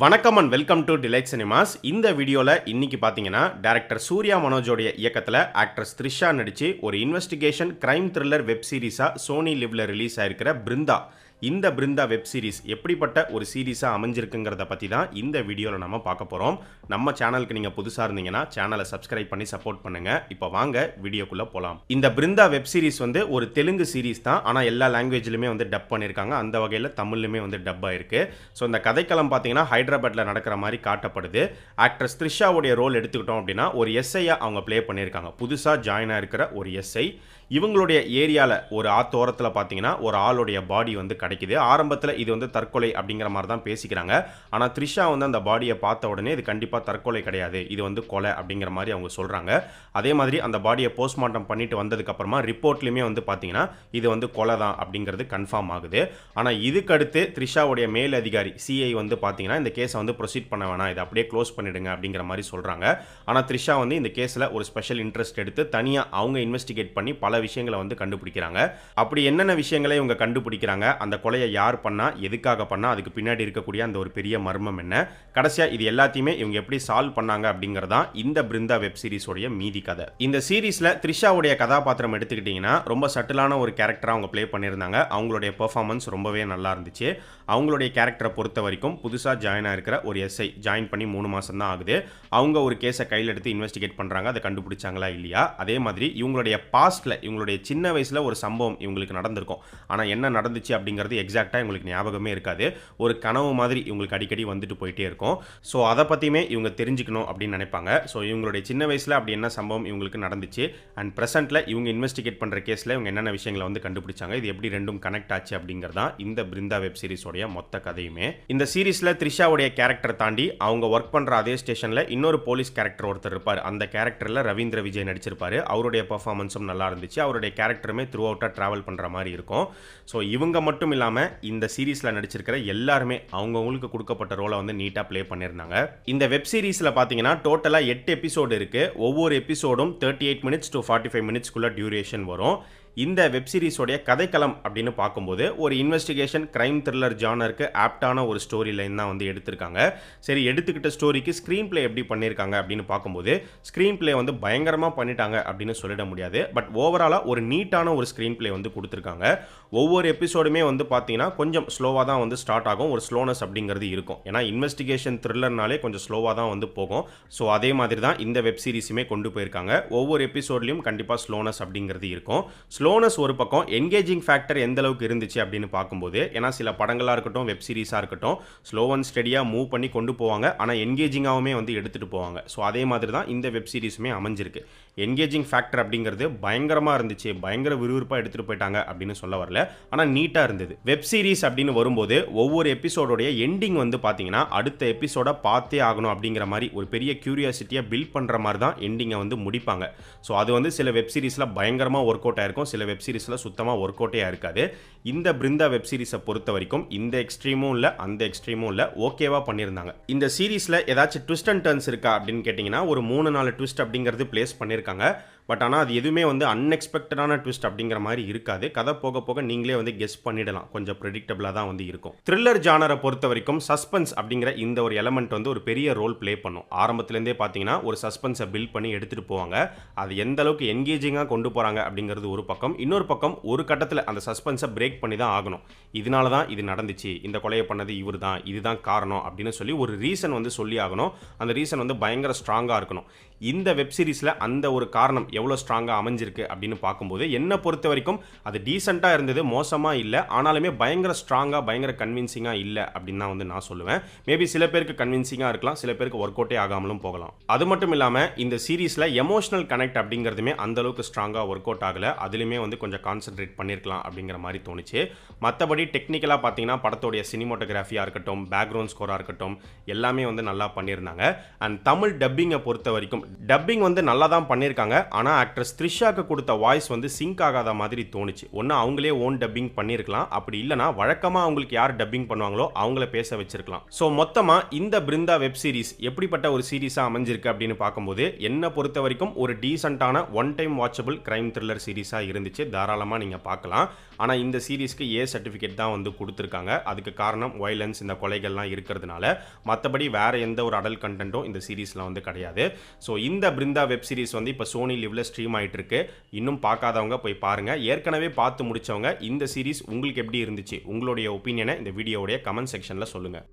வணக்கம் and welcome to delight cinemas. இந்த வீடியோவில் இன்னைக்கு பார்த்தீங்கன்னா டைரக்டர் சூர்யா மனோஜோடைய இயக்கத்தில் ஆக்ட்ரஸ் த்ரிஷா நடித்து ஒரு இன்வெஸ்டிகேஷன் கிரைம் த்ரில்லர் வெப் சீரிஸாக சோனி லிவ்ல ரிலீஸ் ஆயிருக்கிற பிருந்தா. இந்த பிருந்தா வெப் சீரிஸ் எப்படிப்பட்ட ஒரு சீரிஸாக அமைஞ்சிருக்குங்கிறத பற்றி தான் இந்த வீடியோவில் நம்ம பார்க்க போகிறோம். நம்ம சேனலுக்கு நீங்கள் புதுசாக இருந்தீங்கன்னா சேனலை சப்ஸ்கிரைப் பண்ணி சப்போர்ட் பண்ணுங்கள். இப்போ வாங்க வீடியோக்குள்ளே போகலாம். இந்த பிருந்தா வெப் சீரிஸ் வந்து ஒரு தெலுங்கு சீரிஸ் தான், ஆனால் எல்லா லாங்குவேஜ்லையுமே வந்து டப் பண்ணியிருக்காங்க. அந்த வகையில் தமிழ்லையுமே வந்து டப் ஆயிருக்கு. ஸோ இந்த கதைக்களம் பார்த்தீங்கன்னா ஹைதராபாத்தில் நடக்கிற மாதிரி காட்டப்படுது. ஆக்ட்ரஸ் த்ரிஷாவுடைய ரோல் எடுத்துக்கிட்டோம் அப்படின்னா ஒரு எஸ்ஐயா அவங்க ப்ளே பண்ணியிருக்காங்க. புதுசாக ஜாயின் ஆகிருக்கிற ஒரு எஸ்ஐ. இவங்களுடைய ஏரியாவில் ஒரு ஆத்தோரத்தில் பார்த்தீங்கன்னா ஒரு ஆளுடைய பாடி வந்து கிடைக்குது. ஆரம்பத்தில் இது வந்து தற்கொலை அப்படிங்கிற மாதிரி தான் பேசிக்கிறாங்க. ஆனால் த்ரிஷா வந்து அந்த பாடியை பார்த்த உடனே இது கண்டிப்பாக தற்கொலை கிடையாது, இது வந்து கொலை அப்படிங்கிற மாதிரி அவங்க சொல்கிறாங்க. அதே மாதிரி அந்த பாடியை போஸ்ட்மார்ட்டம் பண்ணிட்டு வந்ததுக்கப்புறமா ரிப்போர்ட்லையுமே வந்து பார்த்தீங்கன்னா இது வந்து கொலை தான் அப்படிங்கிறது கன்ஃபார்ம் ஆகுது. ஆனால் இதுக்கடுத்து த்ரிஷாவுடைய மேல் அதிகாரி சிஐ வந்து பார்த்தீங்கன்னா இந்த கேஸை வந்து ப்ரொசீட் பண்ண வேணாம், இதை அப்படியே க்ளோஸ் பண்ணிடுங்க அப்படிங்கிற மாதிரி சொல்கிறாங்க. ஆனால் த்ரிஷா வந்து இந்த கேஸில் ஒரு ஸ்பெஷல் இன்ட்ரெஸ்ட் எடுத்து தனியாக அவங்க இன்வெஸ்டிகேட் பண்ணி பல விஷயங்களை வந்து கண்டுபிடிக்கிறாங்க. அப்படி என்னென்ன விஷயங்களை இவங்க கண்டுபிடிக்கிறாங்க, அந்த கொலையை யார் பண்ணா, எதுக்காக பண்ணா, அதுக்கு பின்னாடி இருக்கக்கூடிய அந்த ஒரு பெரிய மர்மம் என்ன, கடைசியா இது எல்லாத்தையுமே இவங்க எப்படி சால்வ் பண்ணாங்க அப்படிங்கறதா இந்த பிருந்தா வெப் சீரிஸோட மீதி கதை. இந்த சீரிஸ்ல த்ரிஷாவுடைய கதாபாத்திரம் எடுத்துக்கிட்டீங்கன்னா ரொம்ப சட்டிலான ஒரு கேரக்டரா அவங்க ப்ளே பண்ணியிருந்தாங்க. அவங்களுடைய பெர்ஃபார்மன்ஸ் ரொம்பவே நல்லா இருந்துச்சு. அவங்களுடைய கேரக்டரை பொறுத்த வரைக்கும் புதுசா ஜாயின் ஆயிருக்கிற ஒரு எஸ்ஐ ஜாயின் பண்ணி 3 மாசம் தான் ஆகுது. அவங்க ஒரு கேஸை கையில் எடுத்து இன்வெஸ்டிகேட் பண்றாங்க. அதை கண்டுபிடிச்சாங்களா இல்லையா. அதே மாதிரி இவங்களுடைய பாஸ்ட்ல இவங்களுடைய சின்ன வயசுல ஒரு சம்பவம் இவங்களுக்கு நடந்திருக்கும். ஆனா என்ன நடந்துச்சு அப்படிங்கிறது எக்ஸாக்டா இவங்களுக்கு ஞாபகமே இருக்காது. ஒரு கனவு மாதிரி இவங்களுக்கு அடிக்கடி வந்துட்டு போயிட்டே இருக்கும். ஸோ அதை பற்றியுமே இவங்க தெரிஞ்சுக்கணும் அப்படின்னு நினைப்பாங்க. ஸோ இவங்களுடைய சின்ன வயசில் அப்படி என்ன சம்பவம் இவங்களுக்கு நடந்துச்சு அண்ட் ப்ரெசென்ட்டில் இவங்க இன்வெஸ்டிகேட் பண்ணுற கேஸில் இவங்க என்னென்ன விஷயங்களை வந்து கண்டுபிடிச்சாங்க, இது எப்படி ரெண்டும் கனெக்ட் ஆச்சு அப்படிங்கிறதா இந்த பிருந்தா வெப் சீரிஸோடைய மொத்த கதையுமே. இந்த சீரிஸில் த்ரிஷாவுடைய கேரக்டர் தாண்டி அவங்க ஒர்க் பண்ணுற அதே ஸ்டேஷனில் இன்னொரு போலீஸ் கேரக்டர் ஒருத்தர் இருப்பார். அந்த கேரக்டரில் ரவீந்திர விஜய் நடிச்சிருப்பாரு. அவருடைய பெர்ஃபார்மன்ஸும் நல்லா இருந்துச்சு. அவருடைய கேரக்டருமே த்ரூ அவுட்டாக ட்ராவல் பண்ணுற மாதிரி இருக்கும். ஸோ இவங்க மட்டும் இல்லாமல் இந்த சீரிஸில் நடிச்சிருக்கிற எல்லாருமே அவங்கவுங்களுக்கு கொடுக்கப்பட்ட ரோலை வந்து நீட்டாக ப்ளே பண்ணியிருந்தாங்க. இந்த வெப் சீரிஸில் பார்த்தீங்கன்னா டோட்டலாக 8 எபிசோடு இருக்குது. ஒவ்வொரு எபிசோடும் 38 மினிட்ஸ் டு 45 மினிட்ஸ்க்குள்ள டியூரேஷன் வரும். இந்த வெப் சீரிஸோடைய கதைக்களம் அப்படின்னு பார்க்கும்போது ஒரு இன்வெஸ்டிகேஷன் கிரைம் த்ரில்லர் ஜானருக்கு ஆப்டான ஒரு ஸ்டோரி லைன் தான் வந்து எடுத்திருக்காங்க. சரி, எடுத்துக்கிட்ட ஸ்டோரிக்கு ஸ்க்ரீன் பிளே எப்படி பண்ணியிருக்காங்க அப்படின்னு பார்க்கும்போது ஸ்க்ரீன் பிளே வந்து பயங்கரமாக பண்ணிட்டாங்க அப்படின்னு சொல்லிட முடியாது. பட் ஓவராலாக ஒரு நீட்டான ஒரு ஸ்க்ரீன் பிளே வந்து கொடுத்துருக்காங்க. ஒவ்வொரு எபிசோடுமே வந்து பார்த்தீங்கன்னா கொஞ்சம் ஸ்லோவாக தான் வந்து ஸ்டார்ட் ஆகும். ஒரு ஸ்லோனஸ் அப்படிங்கிறது இருக்கும். ஏன்னா இன்வெஸ்டிகேஷன் த்ரில்லர்னாலே கொஞ்சம் ஸ்லோவாக தான் வந்து போகும். ஸோ அதே மாதிரி தான் இந்த வெப் சீரிஸுமே கொண்டு போயிருக்காங்க. ஒவ்வொரு எபிசோட்லையும் கண்டிப்பாக ஸ்லோனஸ் அப்படிங்கிறது இருக்கும். ஸ்லோனஸ் ஒரு பக்கம், என்கேஜிங் ஃபேக்டர் எந்த அளவுக்கு இருந்துச்சு அப்படின்னு பார்க்கும்போது, ஏன்னா சில படங்களாக இருக்கட்டும் வெப் சீரிஸாக இருக்கட்டும் ஸ்லோ அண்ட் ஸ்டெடியாக மூவ் பண்ணி கொண்டு போவாங்க. ஆனால் என்கேஜிங்காகவுமே வந்து எடுத்துகிட்டு போவாங்க. ஸோ அதே மாதிரி தான் இந்த வெப் சீரிஸுமே அமைஞ்சிருக்கு. என்கேஜிங் ஃபேக்டர் அப்படிங்கிறது பயங்கரமாக இருந்துச்சு, பயங்கர விறுவிறுப்பாக எடுத்துகிட்டு போயிட்டாங்க அப்படின்னு சொல்ல வரல, ஆனால் நீட்டாக இருந்தது. வெப் சீரிஸ் அப்படின்னு வரும்போது ஒவ்வொரு எபிசோடோடைய எண்டிங் வந்து பார்த்தீங்கன்னா அடுத்த எபிசோட பார்த்தே ஆகணும் அப்படிங்கிற மாதிரி ஒரு பெரிய கியூரியாசிட்டியை பில்ட் பண்ணுற மாதிரி தான் எண்டிங்கை வந்து முடிப்பாங்க. ஸோ அது வந்து சில வெப் சீரிஸில் பயங்கரமாக ஒர்க் அவுட் ஆயிருக்கும், சில வெப் சீரிஸில் சுத்தமாக ஒர்க் அவுட்டே இருக்காது. இந்த பிருந்தா வெப் சீரிஸை பொறுத்த வரைக்கும் இந்த எக்ஸ்ட்ரீமும் இல்லை அந்த எக்ஸ்ட்ரீமும் இல்லை, ஓகேவா பண்ணியிருந்தாங்க. இந்த சீரிஸில் ஏதாச்சும் ட்விஸ்ட் அண்ட் டர்ன்ஸ் இருக்கா அப்படின்னு கேட்டிங்கன்னா ஒரு 3-4 ட்விஸ்ட் அப்படிங்கிறது பிளேஸ் பண்ணியிருக்காங்க. பட் ஆனால் அது எதுவுமே வந்து அன்எக்ஸ்பெக்டடான ட்விஸ்ட் அப்படிங்கிற மாதிரி இருக்காது. கதை போக போக நீங்களே வந்து கெஸ் பண்ணிடலாம். கொஞ்சம் ப்ரெடிக்டபிளாக தான் வந்து இருக்கும். த்ரில்லர் ஜானரை பொறுத்த வரைக்கும் சஸ்பென்ஸ் அப்படிங்கிற இந்த ஒரு எலமெண்ட் வந்து ஒரு பெரிய ரோல் ப்ளே பண்ணும். ஆரம்பத்துலேருந்தே பார்த்தீங்கன்னா ஒரு சஸ்பென்ஸை பில்ட் பண்ணி எடுத்துகிட்டு போவாங்க. அது எந்த அளவுக்கு என்கேஜிங்காக கொண்டு போகிறாங்க அப்படிங்கிறது ஒரு பக்கம். இன்னொரு பக்கம் ஒரு கட்டத்தில் அந்த சஸ்பென்ஸை பிரேக் பண்ணி தான் ஆகணும். இதனால தான் இது நடந்துச்சு, இந்த கொலையை பண்ணது இவர் தான், இதுதான் காரணம் அப்படின்னு சொல்லி ஒரு ரீசன் வந்து சொல்லி ஆகணும். அந்த ரீசன் வந்து பயங்கர ஸ்ட்ராங்காக இருக்கணும். இந்த வெப் சீரிஸில் அந்த ஒரு காரணம் எவ்வளோ ஸ்ட்ராங்காக அமைஞ்சிருக்கு அப்படின்னு பார்க்கும்போது என்னை பொறுத்த வரைக்கும் அது டீசெண்டாக இருந்தது, மோசமாக இல்லை. ஆனாலுமே பயங்கர ஸ்ட்ராங்காக பயங்கர கன்வின்சிங்காக இல்லை அப்படின்னு தான் வந்து நான் சொல்லுவேன். மேபி சில பேருக்கு கன்வின்சிங்காக இருக்கலாம், சில பேருக்கு ஒர்க் அவுட்டே ஆகாமலும் போகலாம். அது மட்டும் இல்லாமல் இந்த சீரிஸில் எமோஷனல் கனெக்ட் அப்படிங்கிறதுமே அந்தளவுக்கு ஸ்ட்ராங்காக ஒர்க் அவுட் ஆகலை. அதுலேயுமே வந்து கொஞ்சம் கான்சென்ட்ரேட் பண்ணியிருக்கலாம் அப்படிங்கிற மாதிரி தோணுச்சு. மற்றபடி டெக்னிக்கலாக பார்த்தீங்கன்னா படத்தோடைய சினிமோட்டோகிராஃபியாக இருக்கட்டும், பேக்ரவுண்ட் ஸ்கோராக இருக்கட்டும் எல்லாமே வந்து நல்லா பண்ணியிருந்தாங்க. அண்ட் தமிழ் டப்பிங்கை பொறுத்த வரைக்கும் டப்பிங் வந்து நல்லா தான் பண்ணியிருக்காங்க. ஆனால் ஆக்ட்ரஸ் த்ரிஷாக்கு கொடுத்த வாய்ஸ் வந்து சிங்க் ஆகாத மாதிரி தோணுச்சு. ஒன்று அவங்களே ஓன் டப்பிங் பண்ணியிருக்கலாம், அப்படி இல்லைனா வழக்கமாக அவங்களுக்கு யார் டப்பிங் பண்ணுவாங்களோ அவங்கள பேச வச்சிருக்கலாம். ஸோ மொத்தமாக இந்த பிருந்தா வெப் சீரிஸ் எப்படிப்பட்ட ஒரு சீரிஸாக அமைஞ்சிருக்கு அப்படின்னு பார்க்கும்போது என்னை பொறுத்த வரைக்கும் ஒரு டீசெண்டான one time watchable crime thriller சீரிஸாக இருந்துச்சு. இருந்துச்சு, தாராளமாக நீங்கள் பார்க்கலாம். ஆனால் இந்த சீரிஸ்க்கு ஏ சர்டிஃபிகேட் தான் வந்து கொடுத்துருக்காங்க. அதுக்கு காரணம் வயலன்ஸ், இந்த கொலைகள்லாம் இருக்கிறதுனால. மற்றபடி வேறு எந்த ஒரு அடல்ட் கண்டென்ட்டும் இந்த சீரிஸில் வந்து கிடையாது. ஸோ இந்த பிருந்தா வெப் சீரிஸ் வந்து இப்போ சோனி லிவ்ல ஸ்ட்ரீம் ஆகிட்டு இருக்கு. இன்னும் பார்க்காதவங்க போய் பாருங்கள். ஏற்கனவே பார்த்து முடித்தவங்க இந்த சீரிஸ் உங்களுக்கு எப்படி இருந்துச்சு, உங்களுடைய ஒப்பீனியனை இந்த வீடியோவுடைய கமெண்ட் செக்ஷனில் சொல்லுங்கள்.